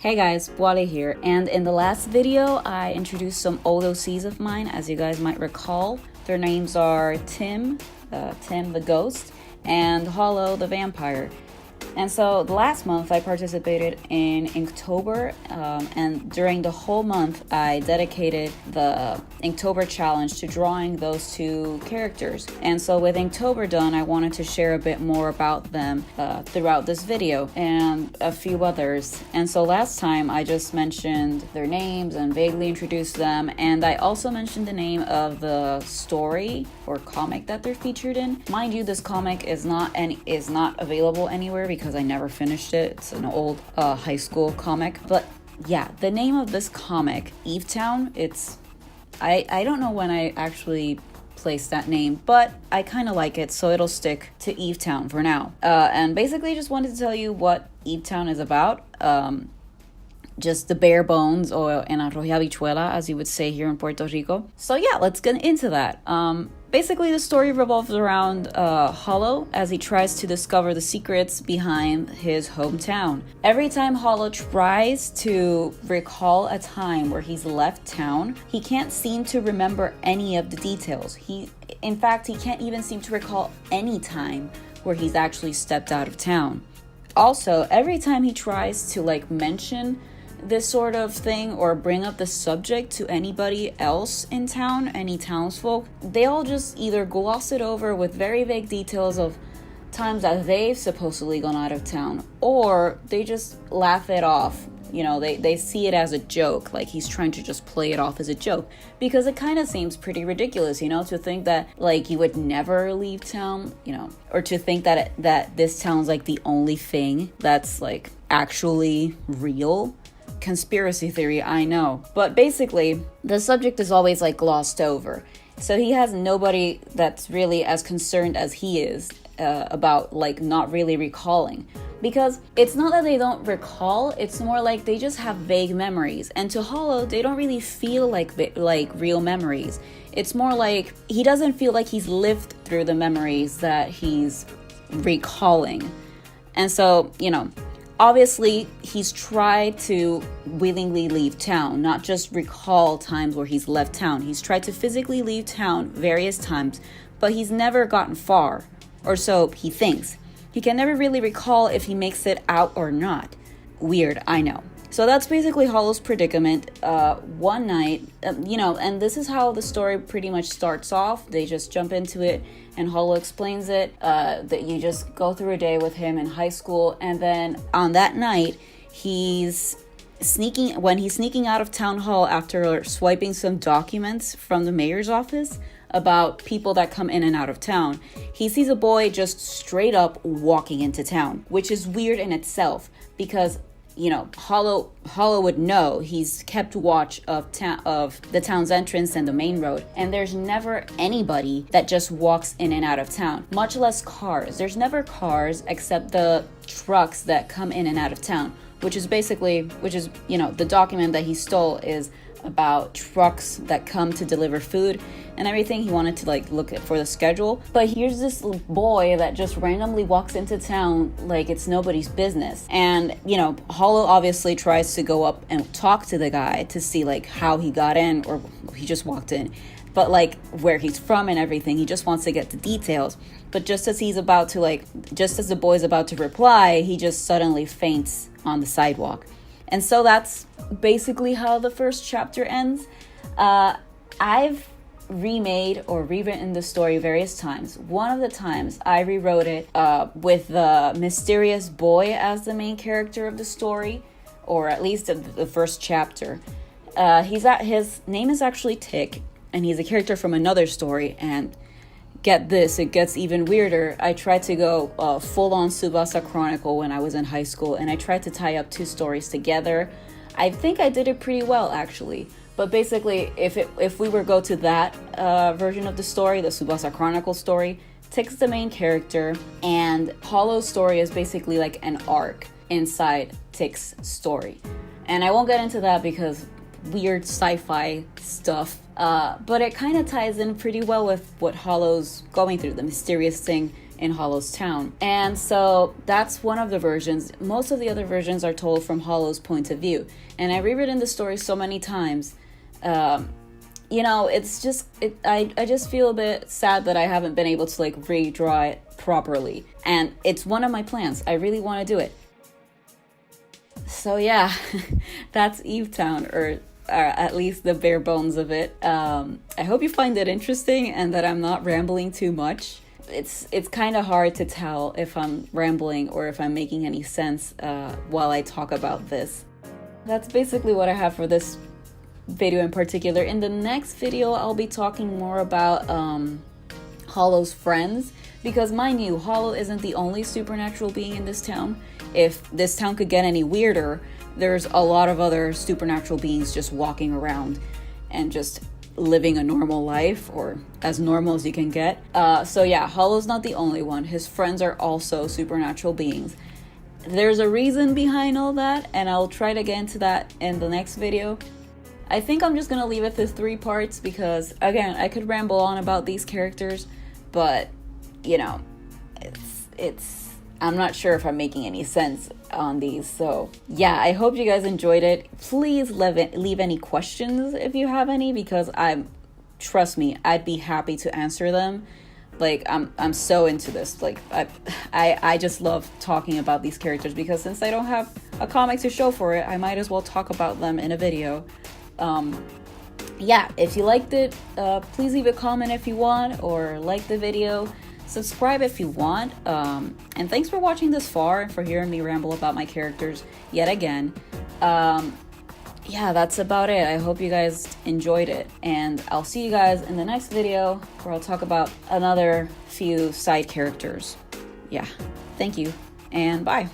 Hey guys, Puali here, and in the last video I introduced some old OCs of mine. As you guys might recall, their names are Tim the Ghost, and Hollow the Vampire. And so the last month I participated in Inktober, and during the whole month I dedicated the Inktober challenge to drawing those two characters. And so with Inktober done, I wanted to share a bit more about them throughout this video and a few others. And so last time I just mentioned their names and vaguely introduced them, and I also mentioned the name of the story or comic that they're featured in. Mind you, this comic is not available anywhere because I never finished it. It's an old high school comic. But yeah, the name of this comic, Evetown, I don't know when I actually placed that name, but I kind of like it, so it'll stick to Evetown for now. And basically just wanted to tell you what Evetown is about. Just the bare bones, or en arroz y habichuela, as you would say here in Puerto Rico. So yeah, let's get into that. Basically, the story revolves around Hollow as he tries to discover the secrets behind his hometown. Every time Hollow tries to recall a time where he's left town, he can't seem to remember any of the details. In fact, he can't even seem to recall any time where he's actually stepped out of town. Also, every time he tries to mention this sort of thing or bring up the subject to anybody else in town, any townsfolk, they all just either gloss it over with very vague details of times that they've supposedly gone out of town, or they just laugh it off. You know, they see it as a joke, like he's trying to just play it off as a joke, because it kind of seems pretty ridiculous, to think that you would never leave town, or to think that this town's the only thing that's actually real. Conspiracy theory, I know. But basically, the subject is always glossed over. So he has nobody that's really as concerned as he is about not really recalling. Because it's not that they don't recall, it's more they just have vague memories. And to Hollow, they don't really feel like real memories. It's more he doesn't feel like he's lived through the memories that he's recalling. And so, obviously, he's tried to willingly leave town, not just recall times where he's left town. He's tried to physically leave town various times, but he's never gotten far, or so he thinks. He can never really recall if he makes it out or not. Weird, I know. So that's basically Hollow's predicament. One night, and this is how the story pretty much starts off. They just jump into it, and Hollow explains it, that you just go through a day with him in high school, and then on that night, when he's sneaking out of town hall after swiping some documents from the mayor's office about people that come in and out of town, he sees a boy just straight up walking into town, which is weird in itself, because Hollow would know. He's kept watch of the town's entrance and the main road, and there's never anybody that just walks in and out of town, much less cars. There's never cars except the trucks that come in and out of town, which is the document that he stole is about trucks that come to deliver food and everything. He wanted to look for the schedule, but here's this boy that just randomly walks into town like it's nobody's business. And Hollow obviously tries to go up and talk to the guy to see how he got in, or he just walked in, but where he's from and everything. He just wants to get the details. But just as the boy's about to reply, he just suddenly faints on the sidewalk. And so that's basically how the first chapter ends. I've remade or rewritten the story various times. One of the times I rewrote it with the mysterious boy as the main character of the story, or at least of the first chapter. His name is actually Tick, and he's a character from another story. And get this, it gets even weirder. I tried to go full-on Tsubasa Chronicle when I was in high school, and I tried to tie up two stories together. I think I did it pretty well, actually. But basically, if we were go to that version of the story, the Tsubasa Chronicle story, Tick's the main character, and Hollow's story is basically an arc inside Tick's story. And I won't get into that because weird sci-fi stuff, but it kind of ties in pretty well with what Hollow's going through, the mysterious thing in Hollow's town. And so that's one of the versions. Most of the other versions are told from Hollow's point of view. And I've rewritten the story so many times. You know, it's just, I just feel a bit sad that I haven't been able to like redraw it properly. And it's one of my plans. I really want to do it. So yeah, that's Ivetown, or at least the bare bones of it. I hope you find it interesting and that I'm not rambling too much. It's kind of hard to tell if I'm rambling or if I'm making any sense while I talk about this. That's basically what I have for this video in particular. In the next video, I'll be talking more about Hollow's friends, because mind you, Hollow isn't the only supernatural being in this town. If this town could get any weirder, there's a lot of other supernatural beings just walking around and just living a normal life, or as normal as you can get. So yeah, Hollow's not the only one. His friends are also supernatural beings. There's a reason behind all that, and I'll try to get into that in the next video. I think I'm just gonna leave it to 3 parts because, again, I could ramble on about these characters, but, you know, I'm not sure if I'm making any sense on these. So yeah, I hope you guys enjoyed it. Please leave any questions if you have any, because trust me, I'd be happy to answer them. Like, I'm so into this. Like, I just love talking about these characters, because since I don't have a comic to show for it, I might as well talk about them in a video. Yeah, if you liked it, please leave a comment if you want, or like the video, subscribe if you want, and thanks for watching this far and for hearing me ramble about my characters yet again. Yeah, that's about it. I hope you guys enjoyed it, and I'll see you guys in the next video where I'll talk about another few side characters. Yeah, thank you, and bye.